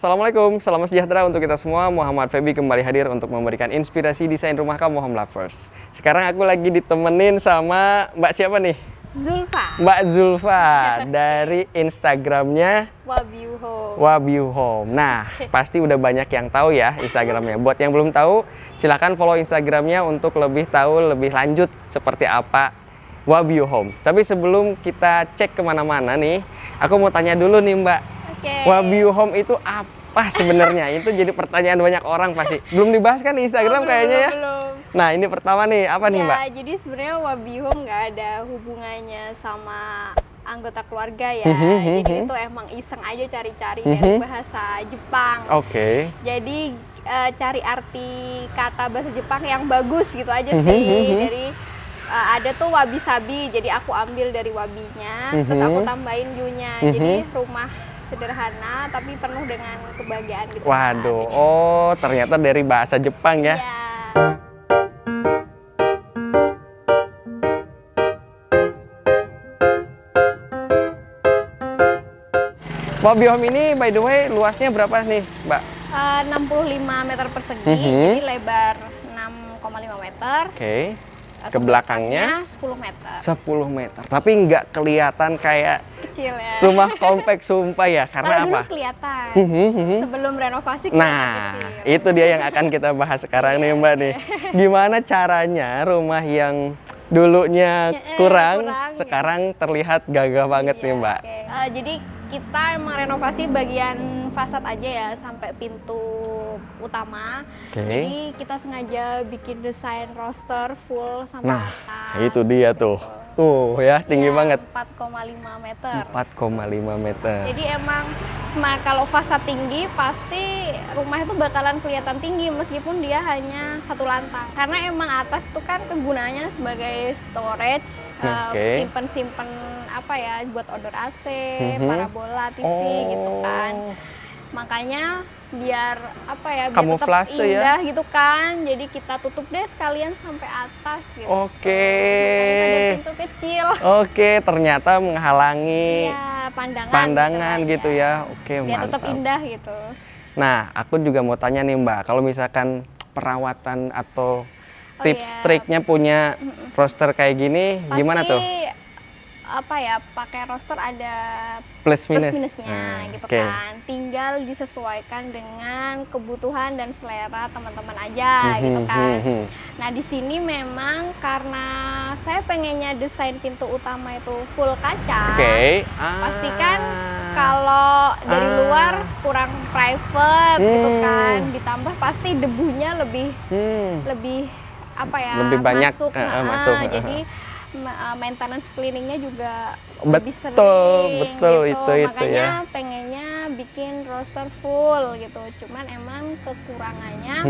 Assalamualaikum, salam sejahtera untuk kita semua. Muhammad Febi kembali hadir untuk memberikan inspirasi desain rumah kamu Home Lovers. Sekarang aku lagi ditemenin sama Mbak siapa nih? Zulfa. Mbak Zulfa dari Instagramnya Wabiu Home. Wabiu Home. Nah, pasti udah banyak yang tahu ya Instagramnya. Buat yang belum tahu, silahkan follow Instagramnya untuk lebih tahu lebih lanjut seperti apa Wabiu Home. Tapi sebelum kita cek kemana-mana nih, aku mau tanya dulu nih Mbak. Wabiu Home itu apa sebenarnya? Itu jadi pertanyaan banyak orang pasti. Belum dibahas kan di Instagram kayaknya ya? Belum. Nah, ini pertama nih, apa nih Mbak? Jadi sebenarnya Wabiu Home nggak ada hubungannya sama anggota keluarga ya. Jadi itu emang iseng aja cari-cari dari bahasa Jepang. Oke. Jadi cari arti kata bahasa Jepang yang bagus gitu aja sih. Jadi ada tuh wabi-sabi, jadi aku ambil dari wabinya, terus aku tambahin yu-nya. Jadi rumah sederhana tapi penuh dengan kebahagiaan gitu. Waduh, oh ternyata dari bahasa Jepang ya? Iya. Wabiu Home ini by the way luasnya berapa nih Mbak? 65 meter persegi, jadi lebar 6,5 meter. Oke. Ke belakangnya 10 meter. 10 meter. Tapi nggak kelihatan kayak Kecil ya. rumah kompleks sumpah ya. Karena Kalau apa? dulu kelihatan. Sebelum renovasi Nah, kecil. itu dia yang akan kita bahas sekarang nih Mbak nih. Gimana caranya rumah yang dulunya kurang sekarang terlihat gagah banget nih Mbak. Jadi kita emang renovasi bagian fasad aja ya sampai pintu utama. Jadi kita sengaja bikin desain roster full sampai atas. Nah, itu dia tuh. Tuh ya, tinggi banget. 4,5 meter. 4,5 meter. Jadi emang kalau fasad tinggi pasti rumah itu bakalan kelihatan tinggi meskipun dia hanya satu lantang. Karena emang atas itu kan kegunaannya sebagai storage, simpen apa ya, buat odor AC, parabola, TV gitu kan. Makanya biar apa ya, biar tetap indah ya? Gitu kan. Jadi kita tutup deh sekalian sampai atas gitu. Oke. Ada pintu kecil. Oke, ternyata menghalangi pandangan gitu ya. Oke, biar mantap. Tetap indah gitu. Nah, aku juga mau tanya nih Mbak, kalau misalkan perawatan atau tips triknya punya roster kayak gini, pasti, gimana tuh? Apa ya, pakai roster ada plus minusnya gitu kan. Tinggal disesuaikan dengan kebutuhan dan selera teman-teman aja gitu kan. Nah, di sini memang karena saya pengennya desain pintu utama itu full kaca. Pastikan kalau dari luar kurang private gitu kan. Ditambah pasti debunya lebih apa ya? Lebih banyak masuk. Jadi maintenance cleaningnya juga lebih sering gitu. itu Makanya ya. pengennya bikin roster full gitu. Cuman emang kekurangannya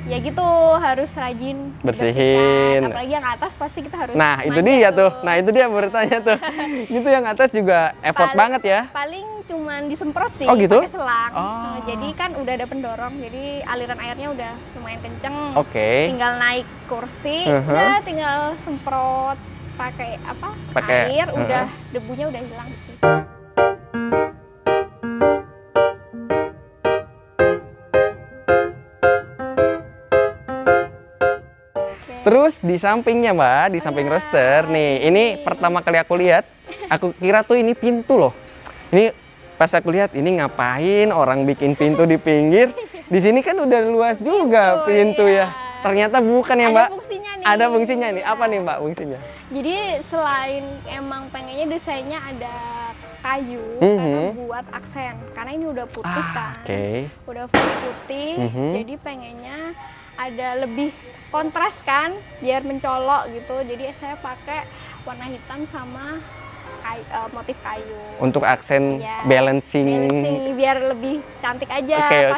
ya gitu, harus rajin bersihin. Apalagi yang atas pasti kita harus itu dia tuh. Nah, itu dia bertanya tuh. Itu yang atas juga effort banget ya. Paling cuman disemprot sih, gitu? pakai selang. Jadi kan udah ada pendorong, jadi aliran airnya udah lumayan kenceng. Tinggal naik kursi, udah tinggal semprot pakai air, udah debunya udah hilang sih. Terus di sampingnya Mbak, di samping roster nih, ini pertama kali aku lihat, aku kira tuh ini pintu loh. Ini pas aku lihat, ini ngapain orang bikin pintu di pinggir? Di sini kan udah luas juga pintu ya. Ternyata bukan ya Mbak? Ada fungsinya nih. Ada fungsinya nih. Apa nih Mbak fungsinya? Jadi selain emang pengennya desainnya ada kayu, karena buat aksen. Karena ini udah putih kan, udah full putih. Jadi pengennya ada lebih kontras kan, biar mencolok gitu. Jadi saya pakai warna hitam sama motif kayu. Untuk aksen balancing biar lebih cantik aja.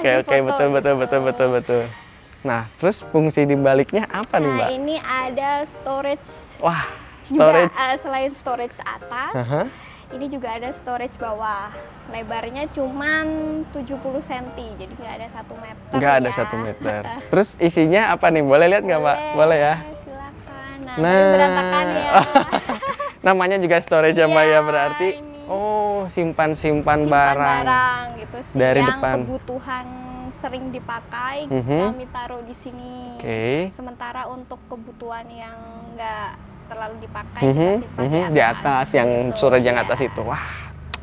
Betul. Nah, terus fungsi di baliknya apa nih Mbak? Nah, ini ada storage. Wah, storage. Juga, selain storage atas, ini juga ada storage bawah. Lebarnya cuman 70 cm, jadi nggak ada 1 meter. Nggak ada 1 meter. Terus isinya apa nih? Boleh lihat nggak Mbak? Boleh ya? Silakan. Nah, berantakan ya. Namanya juga storage ya Mbak ya berarti. Oh, simpan-simpan Simpan barang. barang gitu sih. Dari yang depan. kebutuhan sering dipakai Mhm. kami taruh di sini. Oke. Sementara untuk kebutuhan yang nggak terlalu dipakai Mhm, kita simpan mhm, di atas yang gitu. storage yang Iya. atas itu. Wah,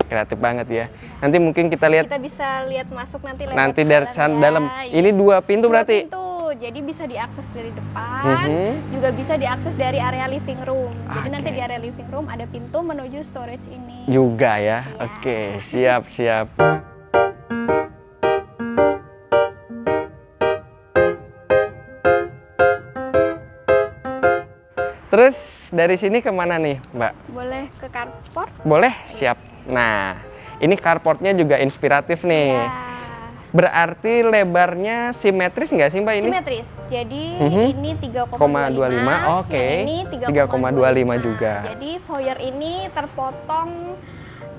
kreatif banget ya. Nanti mungkin kita lihat Kita bisa lihat masuk nanti lewat nanti dari ya. dalam. Ini 2 pintu Dua berarti. pintu, jadi bisa diakses dari depan, Mhm. juga bisa diakses dari area living room. Jadi nanti Oke. di area living room ada pintu menuju storage ini. Juga ya. Iya. Oke, siap, siap. Terus dari sini kemana nih, Mbak? Boleh ke carport? Boleh? Siap. Nah, ini carportnya juga inspiratif nih. Ya. Berarti lebarnya simetris nggak sih, Mbak, ini? Simetris. Jadi Mhm. ini 3,25. 0,25, oke. Yang ini 3,25 juga. Jadi foyer ini terpotong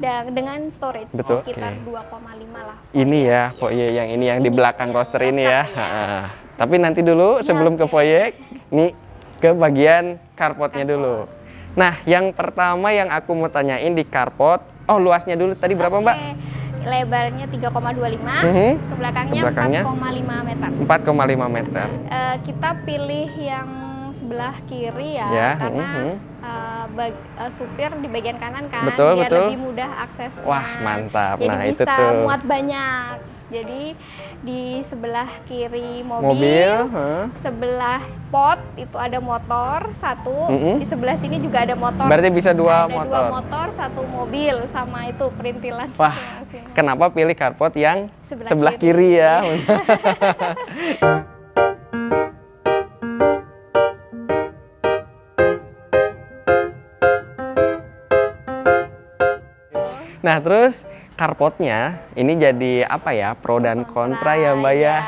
dengan storage Betul, sekitar oke. 2,5 lah. Ini ya, foyer yang ini yang di Ini belakang yang roster ini ya. roster, ya. Ha-ha. Tapi nanti dulu sebelum ke oke. foyer, nih ke bagian carportnya dulu. Nah, yang pertama yang aku mau tanyain di carport, oh luasnya dulu tadi berapa, Mbak? Oke. Lebarnya 3,25, Mhm. ke belakangnya Ke belakangnya? 4,5 meter. 4,5 meter. Kita pilih yang sebelah kiri ya, Ya, karena supir di bagian kanan kan, Betul, biar betul. lebih mudah aksesnya. Wah, mantap. Jadi Nah, itu bisa tuh. muat banyak. Jadi di sebelah kiri Mobil, sebelah pot itu ada motor satu, Mhm. di sebelah sini juga ada motor. Berarti bisa dua ada motor. dua motor, satu mobil sama itu perintilan. Wah, masing-masing. kenapa pilih carport yang Sebelah sebelah kiri. kiri ya? Nah, terus carportnya ini jadi apa ya? Pro dan kontra ya, Mbak ya. ya.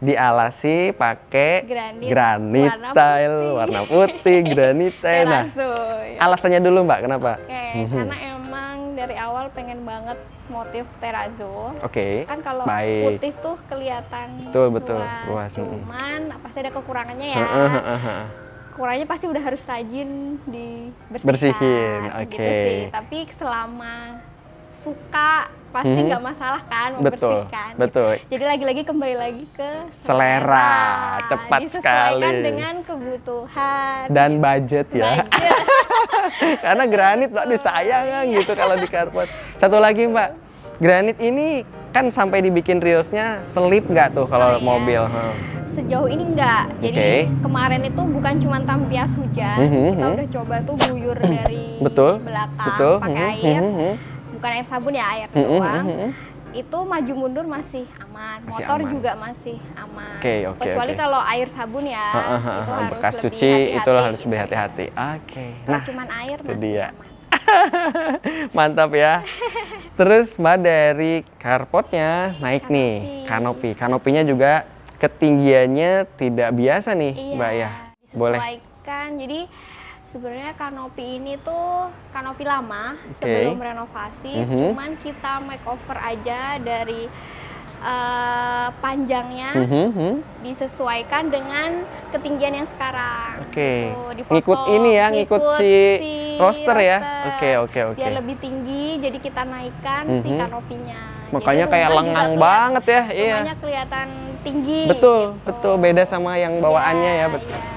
Dialasi pakai Granit granit warna tile warna putih, granit tile. Nah, Terrazzo, ya. alasannya dulu, Mbak, kenapa? Oke, Mhm. karena emang dari awal pengen banget motif terrazzo. Oke. Kan kalau baik. putih tuh kelihatan Betul, betul, luas. luas, Cuman pasti ada kekurangannya ya. Heeh, heeh, heeh. Kekurangannya pasti udah harus rajin dibersihkan. Bersihin, gitu oke. sih. Tapi selama suka pasti Mhm. nggak masalah kan Betul, membersihkan. betul. Jadi lagi-lagi kembali lagi ke Selera, cepat Disesuaikan sekali. dengan kebutuhan Dan budget ya. budget. Karena granit Mbak disayang gitu kalau di carport. Satu lagi, Mbak. Granit ini kan sampai dibikin riosnya selip nggak tuh kalau Oh, iya. mobil? Heeh. Sejauh ini enggak. Jadi Oke. kemarin itu bukan cuma tampias hujan, Mhm, kita mhm. udah coba tuh guyur dari Betul, belakang betul. pakai Mhm, air. mhm, mhm. Bukan air sabun ya, air Mhm, doang. mhm, mhm. Itu maju mundur masih aman, Masih motor aman. juga masih aman. Oke, oke, Kecuali oke. kalau air sabun ya, Heeh, heeh, itu heeh. harus Bekas lebih cuci hati-hati itu harus gitu lebih ya. hati-hati. Oke. Kalau Nah, cuman air itu masih dia. aman. Mantap ya. Terus Mbak dari carportnya naik nih Kanopi. Kanopinya juga ketinggiannya tidak biasa nih, Iya, Mbak ya. Boleh. disesuaikan. Jadi sebenarnya kanopi ini tuh kanopi lama Oke. sebelum renovasi, Mhm. cuman kita makeover aja dari panjangnya Mhm, mhm. disesuaikan dengan ketinggian yang sekarang. Oke. Gitu, dipotong, Ngikut ini ya, ngikut si roster ya. Oke, oke, oke. Biar lebih tinggi, jadi kita naikkan si Mhm. kanopinya. Makanya Jadi kayak rumah lengang juga banget ya. Iya. Rumahnya kelihatan tinggi. Betul, gitu. betul. Beda sama yang bawaannya ya, betul. Iya.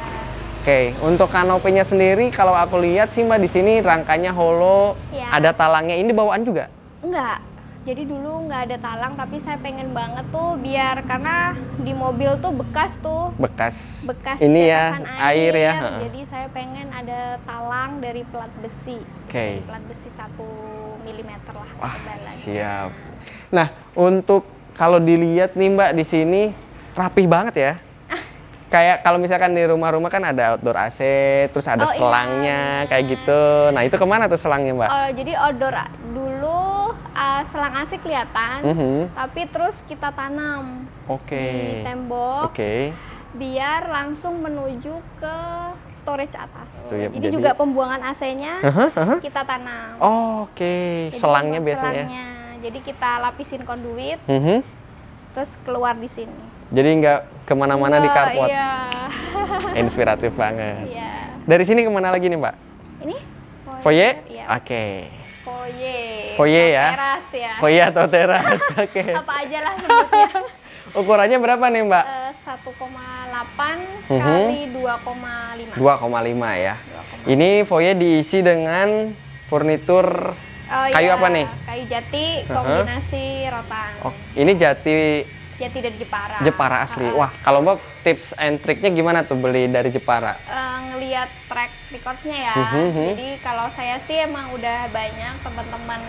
Oke, untuk kanopinya sendiri kalau aku lihat sih Mbak di sini rangkanya hollow, Iya. ada talangnya. Ini bawaan juga? Enggak. Jadi dulu nggak ada talang, tapi saya pengen banget tuh biar karena di mobil tuh bekas Bekas. bekas Ini ya, tetesan air ya. Heeh. Jadi saya pengen ada talang dari plat besi. Oke. Plat besi 1 mm lah Wah, ketebalannya. siap. Nah, untuk kalau dilihat nih Mbak di sini rapih banget ya. Kayak kalau misalkan di rumah-rumah kan ada outdoor AC, terus ada Oh, iya, selangnya kayak bener. gitu. Nah, itu kemana tuh selangnya, Mbak? Oh, jadi outdoor dulu selang AC kelihatan, Mhm. tapi terus kita tanam Oke. di tembok Oke. biar langsung menuju ke storage atas. Tuh ya, jadi jadi- juga pembuangan AC-nya Aha, aha. kita tanam. Oke, Jadi selangnya buat biasanya. selangnya. Jadi kita lapisin konduit, Mhm. terus keluar di sini. Jadi nggak kemana-mana di Wah, carport. Iya. Inspiratif banget. Iya. Dari sini kemana lagi nih, Mbak? Ini Foyer? Iya. Oke. Foyer. Foyer ya? Teras ya. Foyer atau teras, oke. Apa aja lah sebutnya. Ukurannya berapa nih Mbak? 1,8 kali 2,5. 2,5 ya. Ini foyer diisi dengan furnitur kayu apa nih? Kayu jati kombinasi rotan. Oh, ini jati Jati dari Jepara. Jepara asli. Wah, kalau Mbak tips and triknya gimana tuh beli dari Jepara? Ngelihat track recordnya ya. Jadi kalau saya sih emang udah banyak teman-teman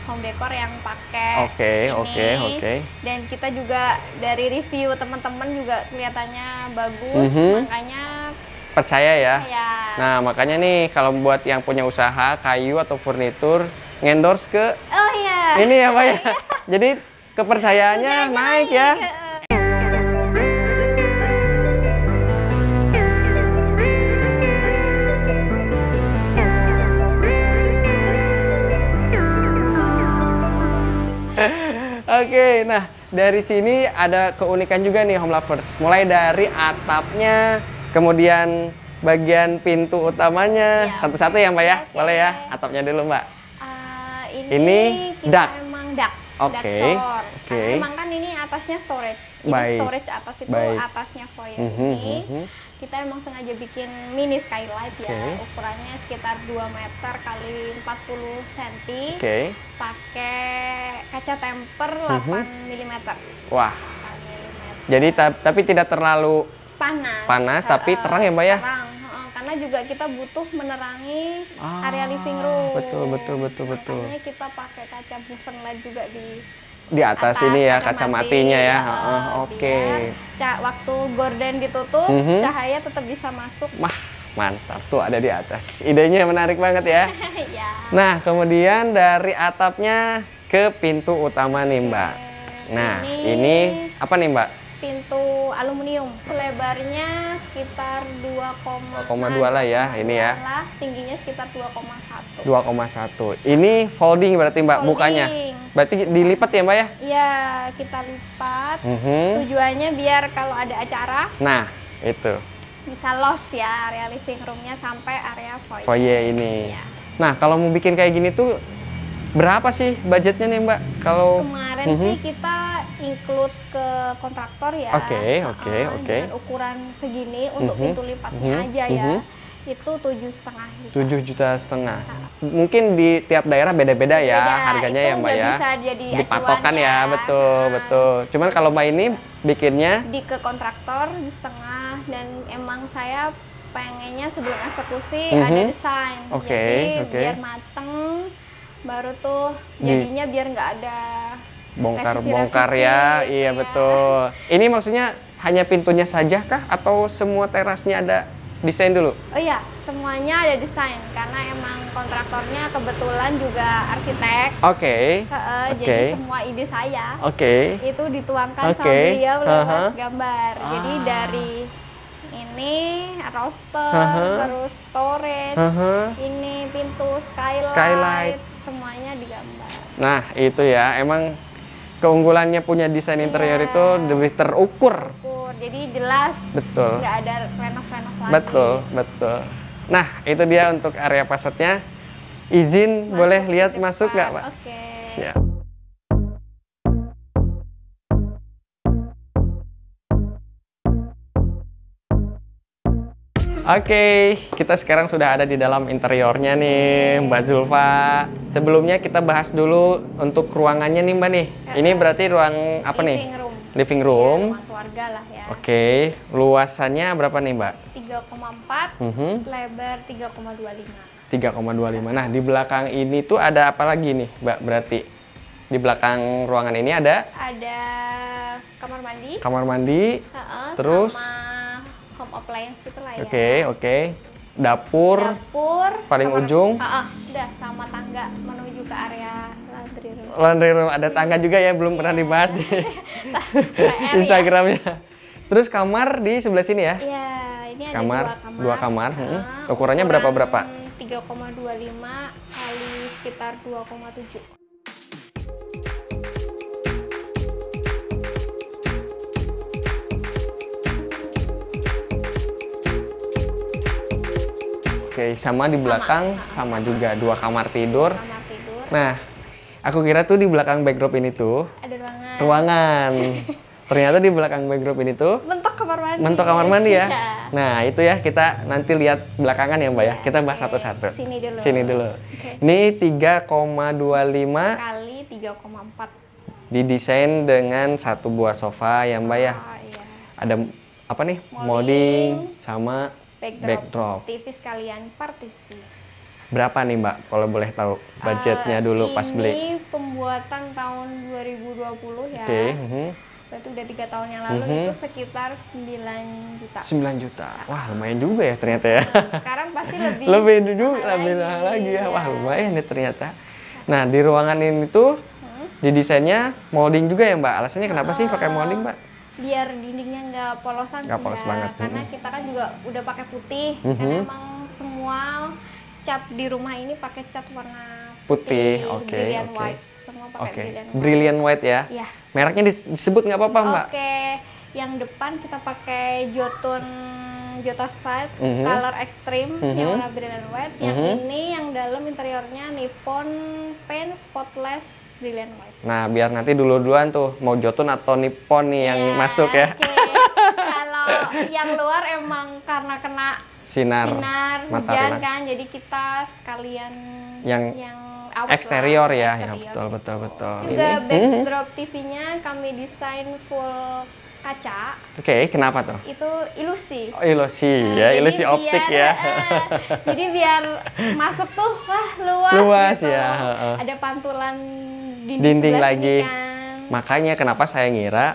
home decor yang pakai Oke. Dan kita juga dari review teman-teman juga kelihatannya bagus, makanya Percaya ya. saya. Nah, makanya nih kalau buat yang punya usaha kayu atau furnitur ngendorse ke Oh iya. ini ya Mbak ya. Jadi kepercayaannya naik ya. Oke, nah dari sini ada keunikan juga nih home lovers. Mulai dari atapnya, kemudian bagian pintu utamanya, satu-satu ya Mbak ya, boleh ya. Atapnya dulu Mbak. Ini kita dak. emang dak. Oke. Dak cor. Oke. Karena emang kan ini atasnya storage. Ini Baik. storage atas itu Baik. atasnya foyer ini. Kita emang sengaja bikin mini skylight ya. Oke. Ukurannya sekitar 2 meter kali 40 cm. Oke. Pakai kaca temper 8 mm. Wah, jadi tapi tidak terlalu Panas. panas, tapi terang ya Mbak ya? Terang. Karena juga kita butuh menerangi area living room. Betul. Makanya kita pakai kaca buffen light juga Di atas ini ya, kaca matinya ya. Oke. Biar waktu gorden ditutup, cahaya tetap bisa masuk. Wah, mantap tuh ada di atas. Idenya menarik banget ya. Ya. Nah, kemudian dari atapnya ke pintu utama nih Mbak. Nah, ini apa nih Mbak? Pintu aluminium, selebarnya sekitar 2,2 lah ya, ini ya. Tingginya sekitar 2,1. 2,1. Ini folding berarti Mbak, mukanya. Berarti dilipat ya Mbak ya? Iya, kita lipat. Tujuannya biar kalau ada acara. Nah, itu. Bisa los ya area living roomnya sampai area foyer. Foyer ini. Ya. Nah, kalau mau bikin kayak gini tuh berapa sih budgetnya nih Mbak? Kalau kemarin sih kita include ke kontraktor ya. Oke. Dengan ukuran segini untuk pintu lipatnya aja ya. Itu 7,5 juta. 7,5 juta. Mungkin di tiap daerah beda-beda ya harganya ya Mbak ya. Bisa jadi dipatokan ya, betul. Cuman kalau Mbak ini bikinnya ke kontraktor 7,5 dan emang saya pengennya sebelum eksekusi ada desain. Jadi biar mateng baru tuh jadinya biar nggak ada bongkar-bongkar ya. gitu Iya betul. Ini maksudnya hanya pintunya saja kah atau semua terasnya ada desain dulu? Oh iya, semuanya ada desain karena emang kontraktornya kebetulan juga arsitek. Oke. Jadi semua ide saya itu dituangkan sama Oke. beliau lewat gambar. Jadi dari ini roster, terus storage, ini pintu skylight, semuanya digambar. Nah itu ya, emang keunggulannya punya desain interior itu lebih terukur. Jadi jelas, betul. Nggak ada renov-renov lagi. Betul. Nah itu dia untuk area fasadnya. Izin boleh lihat masuk nggak Pak? Oke. Siap. Oke, kita sekarang sudah ada di dalam interiornya nih, Mbak Zulfa. Sebelumnya kita bahas dulu untuk ruangannya nih, Mbak nih. Ini berarti ruang apa nih? Living room. Rumah keluarga lah ya. Oke, luasannya berapa nih, Mbak? 3,4, lebar 3,25. 3,25. Nah, di belakang ini tuh ada apa lagi nih, Mbak? Berarti di belakang ruangan ini ada kamar mandi. Kamar mandi. Terus sama home appliance gitu lah ya. Oke. Dapur paling ujung. Udah sama tangga menuju ke area laundry room. Laundry room ada tangga juga ya, belum pernah dibahas di Instagramnya. Terus kamar di sebelah sini ya? Iya, ini ada dua kamar. Ukurannya berapa? 3,25 kali sekitar 2,7. Oke, sama di belakang sama juga 2 kamar tidur. Nah, Aku kira tuh di belakang backdrop ini tuh Ada ruangan. ruangan. Ternyata di belakang backdrop ini tuh Mentok kamar mandi. mentok kamar mandi ya. Iya. Nah, itu ya kita nanti lihat belakangan ya, Mbak ya. Kita bahas Oke, satu-satu. Sini dulu. Sini dulu. Oke. Ini 3,25 Kali 3,4. didesain dengan satu buah sofa ya, Mbak ya. Ah, iya. Ada apa nih? Molding. Molding sama Backdrop. backdrop. TV sekalian partisi. Berapa nih, Mbak? Kalau boleh tahu budgetnya dulu pas beli. Ini pembuatan tahun 2020 ya. Oke. Berarti udah 3 tahun yang lalu itu sekitar 9 juta. 9 juta. Wah, lumayan juga ya ternyata ya. Sekarang pasti lebih lebih dulu mahal lebih mahal lagi ya. Iya. Wah, lumayan nih ternyata. Nah, di ruangan ini tuh didesainnya molding juga ya, Mbak. Alasannya kenapa sih pakai molding, Mbak? Biar dindingnya nggak polosan Nggak sih polos ya. banget. Karena kita kan juga udah pakai putih. Karena emang semua cat di rumah ini pakai cat warna Putih, oke, brilliant oke. white. Semua pakai Oke. brilliant white. Brilliant white ya. Iya. Mereknya disebut nggak apa-apa, Mbak? Oke, yang depan kita pakai Jotun Jota Side Mhm. color extreme yang warna brilliant white. Yang ini yang dalam interiornya Nippon Paint Spotless brilliant white. Nah, biar nanti dulu-duluan tuh mau Jotun atau Nippon nih yang Ya, masuk ya. oke. Kalau yang luar emang karena kena Sinar hujan matahari kan, jadi kita sekalian Yang awet eksterior lah, ya. Ya, eksterior betul betul betul. Juga Ini. backdrop TV-nya kami desain full kaca. Oke, kenapa tuh? Itu ilusi. Oh, ilusi ya, Jadi ilusi optik biar, ya. jadi biar masuk tuh wah luas, Luas gitu. ya, heeh. Ada pantulan Dinding sebelah lagi. sini kan. Makanya kenapa saya ngira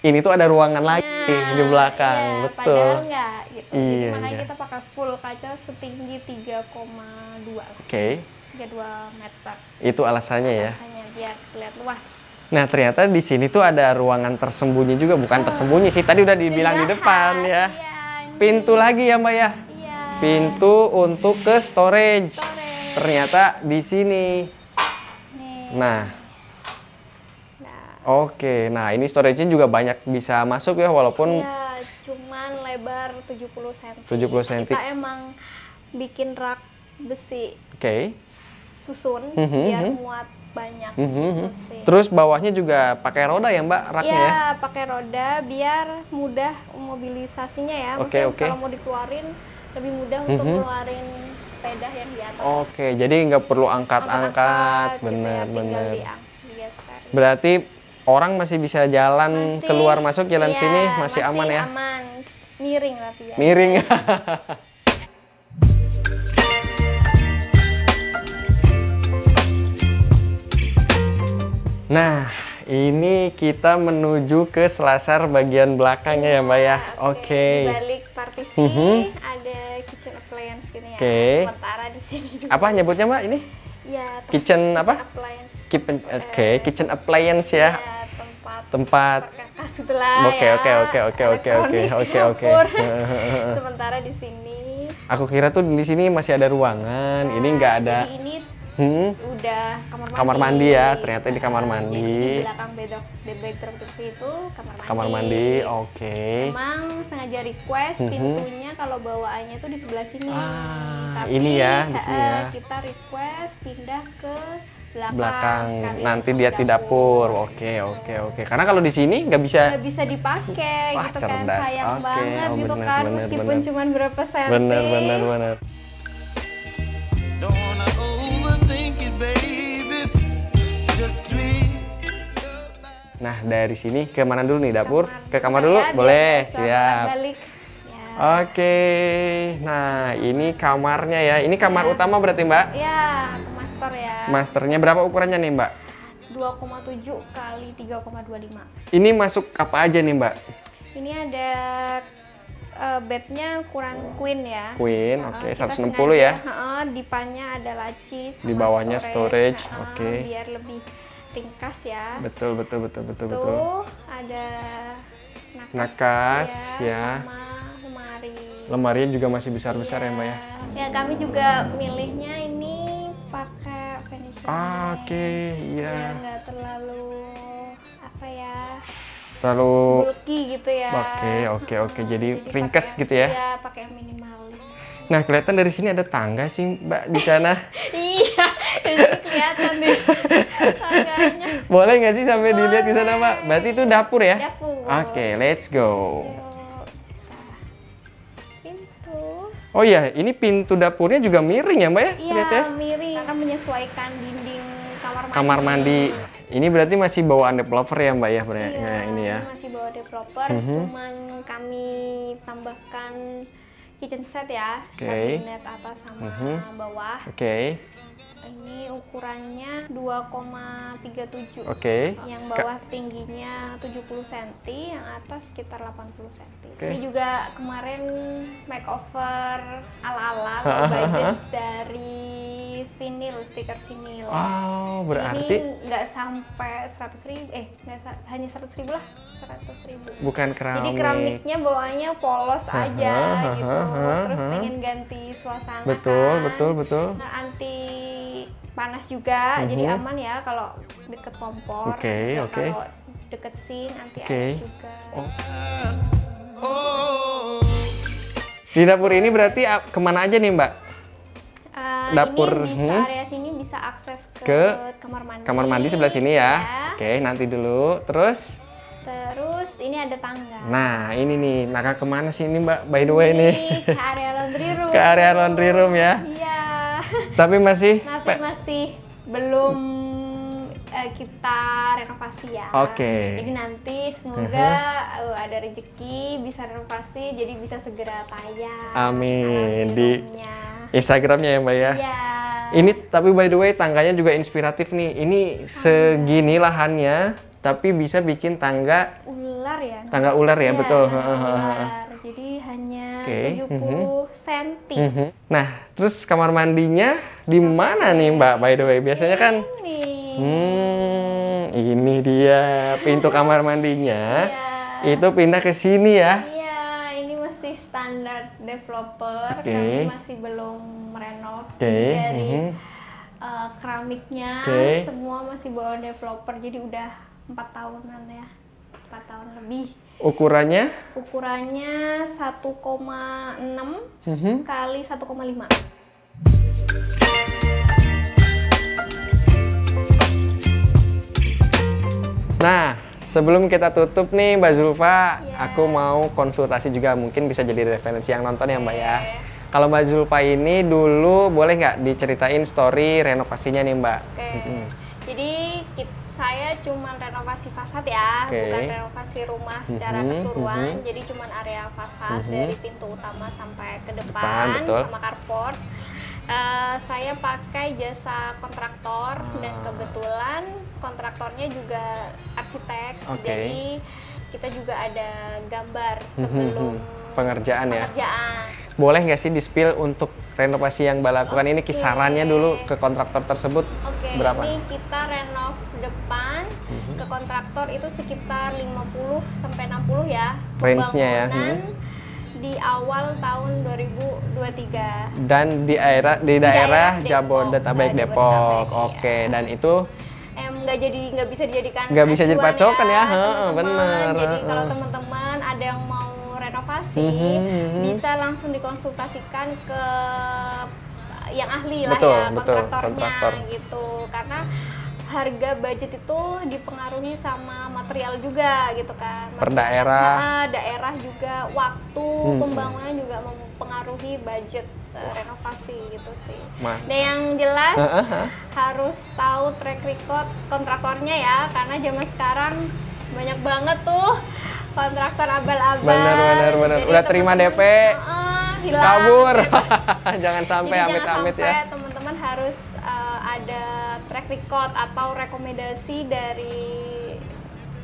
ini tuh ada ruangan lagi di belakang, Iya, betul. Padahal enggak gitu. Jadi Iya, makanya iya. kita pakai full kaca setinggi 3,2 Oke, 32 meter. itu alasannya ya. Rasanya biar terlihat luas. Nah, ternyata di sini tuh ada ruangan tersembunyi juga, bukan tersembunyi sih. Tadi udah dibilang di depan ya. Iya, ini. Pintu lagi ya, Mbak ya. Iya. Pintu untuk ke storage. Storage. Ternyata di sini. Nih. Nah, Nah, oke. Nah, ini storage-nya juga banyak bisa masuk ya, walaupun ya cuman lebar 70 cm. 70 cm. Kita emang bikin rak besi Oke. susun Mhm, biar mhm. muat banyak Mhm, gitu mhm. sih. Terus bawahnya juga pakai roda ya, Mbak, raknya ya? Ya, pakai roda biar mudah mobilisasinya ya. Oke, Maksudnya oke. kalau mau dikeluarin lebih mudah untuk ngeluarin sepeda yang di atas. Oke, jadi nggak perlu angkat-angkat. Angkat-angkat gitu ya, Benar, tinggal benar. digeser. Berarti orang masih bisa jalan Masih, keluar masuk jalan iya, sini masih aman ya? Aman. Miring tapi ya. Miring. Nah, ini kita menuju ke selasar bagian belakangnya ya, Mbak ya. Oke. Di balik partisi ada kitchen appliance gini ya. Oke. Sementara di sini juga. Apa nyebutnya, Mbak, ini? Ya, Kitchen apa? appliance. Oke, kitchen appliance ya. Ya, tempat Tempat. perkakas itulah Oke, ya. oke, oke, oke, oke, oke, Elektronik, oke, oke. dapur. Sementara di sini Aku kira tuh di sini masih ada ruangan. Ini nggak ada. jadi ini Hmm. udah Kamar mandi ya, ternyata di kamar mandi. Jadi di belakang backdrop TV itu Kamar mandi, oke. Emang sengaja request pintunya kalau bawaannya tuh di sebelah sini. Ah, Tapi ini ya, di sini ya. kita request pindah ke Belakang, sekalian nanti sama dia di dapur. Oke, oke, oke. Karena kalau di sini nggak bisa. Nggak bisa dipakai Wah, gitu kan, cerdas. sayang Oke, banget oh, gitu bener, kan, bener, meskipun bener. cuma berapa senti. Bener, bener, bener. Don't wanna overthink it, baby. It's just me. Nah, dari sini ke mana dulu nih, dapur? Ke kamar dulu? Ya, biar Boleh, bisa siap. balik. Ya. Oke, nah ini kamarnya ya. Ini kamar utama berarti, Mbak? Ya, ke master ya. Masternya berapa ukurannya nih, Mbak? 2,7 kali 3,25. Ini masuk apa aja nih, Mbak? Ini ada bednya ukuran queen ya. Queen, Heeh, oke, kita 160 ya. sengaja, dipannya ada laci sama Di bawahnya storage, heeh, oke. biar lebih ringkas ya. Betul, betul, betul, betul, betul. Tuh ada Nakas, ya. sama lemari. Lemarinya juga masih besar-besar ya, Mbak ya? Ya, kami juga milihnya ini pakai finishing. Oke, Biar iya. nggak terlalu apa ya, Terlalu. bulky gitu ya. Oke, oke, oke. Jadi Jadi ringkes pakai- gitu ya? Iya, pakai yang minimalis. Nah, kelihatan dari sini ada tangga sih, Mbak, di sana. Iya, Dari sini kelihatan deh tangganya. Boleh nggak sih sampai dilihat di sana, Mbak? Berarti itu dapur ya? Dapur. Oke, let's go. Pintu. Oh iya, ini pintu dapurnya juga miring ya, Mbak ya? Iya, Ternyata ya? miring karena menyesuaikan dinding kamar mandi. Kamar mandi. Ini berarti masih bawaan developer ya, Mbak ya? Iya, Nah, ini ya. masih bawa developer, cuman kami tambahkan kitchen set ya, Oke. kabinet atas sama bawah. Oke. Ini ukurannya 2,37. Oke. Yang bawah tingginya 70 cm, yang atas sekitar 80 cm. Oke. Ini juga kemarin makeover ala-ala low budget dari vinil, stiker vinil. Oh, berarti Ini nggak sampai 100.000, hanya 100.000 lah, 100.000. bukan Jadi keramik. keramiknya bawaannya polos aja gitu, terus aha. pengen ganti suasana Betul, kan. betul, betul. Nah, anti panas juga, jadi aman ya kalau deket kompor. Oke, juga oke. Kalau deket sink anti Oke. air juga. Oh, Di dapur ini berarti kemana aja nih, Mbak? Dapur, ini bisa area sini bisa akses ke, Ke kamar mandi. Kamar mandi sebelah sini ya. Ya. Oke, nanti dulu. Terus, Terus ini ada tangga. nah ini nih, Naka kemana sih ini, Mbak? By the way nih, Ke area laundry room. ke area laundry room ya. Iya. Tapi masih, Nanti masih belum kita renovasi ya. Oke. Jadi nanti semoga ada rezeki bisa renovasi, jadi bisa segera tayang. Amin. laundry Di roomnya. Instagramnya ya, Mbak ya. Iya. Ini tapi by the way tangganya juga inspiratif nih. Ini segini lahannya, tapi bisa bikin tangga Ular ya. ular ya, Iya, betul. ular. Jadi hanya Oke, 70 cm. Nah, terus kamar mandinya di mana nih, Mbak? By the way, biasanya kan ini dia pintu kamar mandinya. Iya. Itu pindah ke sini ya. Iya, ini masih standar developer, Oke. kami masih belum renov. Oke, Dari keramiknya Oke. semua masih bawaan developer, jadi udah 4 tahunan ya, 4 tahun lebih. Ukurannya? Ukurannya 1,6 kali 1,5. Nah, sebelum kita tutup nih Mbak Zulfa, Iya. aku mau konsultasi juga, mungkin bisa jadi referensi yang nonton ya Mbak ya. Oke. Kalau Mbak Zulfa ini dulu boleh nggak diceritain story renovasinya nih Mbak? Oke. Jadi saya cuma renovasi fasad ya, Oke. bukan renovasi rumah secara keseluruhan. Jadi cuma area fasad dari pintu utama sampai ke depan betul. sama carport. Saya pakai jasa kontraktor dan kebetulan kontraktornya juga arsitek. Oke. Jadi kita juga ada gambar sebelum Pengerjaan ya. pengerjaan. Boleh nggak sih di-spill untuk renovasi yang Mbak lakukan ini Oke. kisarannya dulu ke kontraktor tersebut Oke, berapa? ini kita renov depan ke kontraktor itu sekitar 50 sampai 60 ya. Range-nya ya, Pembangunan di awal tahun 2023. Dan di daerah daerah Depok. Jabodetabek Nah, Depok. Jabodetabek, Oke, dan itu Nggak bisa dijadikan Nggak bisa jadi acuan patokan ya, teman-teman. bener. Jadi kalau teman-teman ada yang mau renovasi bisa langsung dikonsultasikan ke yang ahli lah Betul, ya, betul, kontraktornya kontraktor. gitu. Karena harga budget itu dipengaruhi sama material juga gitu kan. Per daerah. Daerah juga, waktu pembangunan juga mempengaruhi budget renovasi gitu sih. Mantap. Dan yang jelas harus tahu track record kontraktornya ya, karena zaman sekarang banyak banget tuh kontraktor abal-abal. Benar. Jadi Udah terima teman-teman, DP, hilang. kabur. Jangan sampai Jadi amit-amit jangan ya. sampai teman-teman harus ada track record atau rekomendasi dari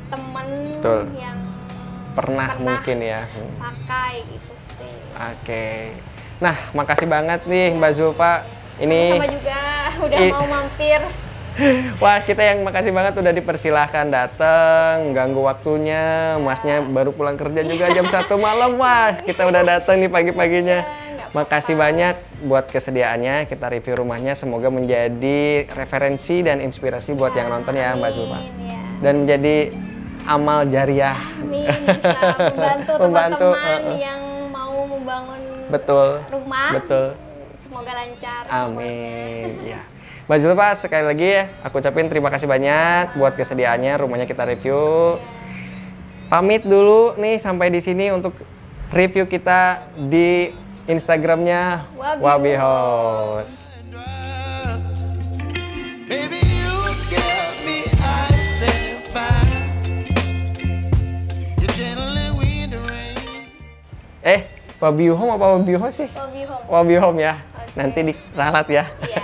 teman Betul. yang Pernah mungkin ya. pakai gitu sih. Oke. Nah, makasih banget nih Mbak Zulfa. Ini Sama juga udah mau mampir. wah, kita yang makasih banget udah dipersilahkan datang, ganggu waktunya. Masnya baru pulang kerja juga jam 1 malam. Wah, kita udah datang nih pagi-paginya. Makasih banyak buat kesediaannya. Kita review rumahnya, semoga menjadi referensi dan inspirasi buat yang nonton ya Mbak Zulfa. Ya. Dan menjadi amal jariah. Amin, bisa membantu Membantu, teman-teman yang mau membangun Betul. rumah. Betul. Semoga lancar. Amin. Ya. Mbak Zulfa, sekali lagi aku ucapin terima kasih banyak buat kesediaannya rumahnya kita review. Pamit dulu nih sampai di sini untuk review kita di Instagramnya Wabi House. Baby, you give me ice and fire. You're gentle and wind and rain. Wabi Home apa Wabi House sih? Wabi Home. Wabi Home ya. Oke. Nanti diralat ya. Iya.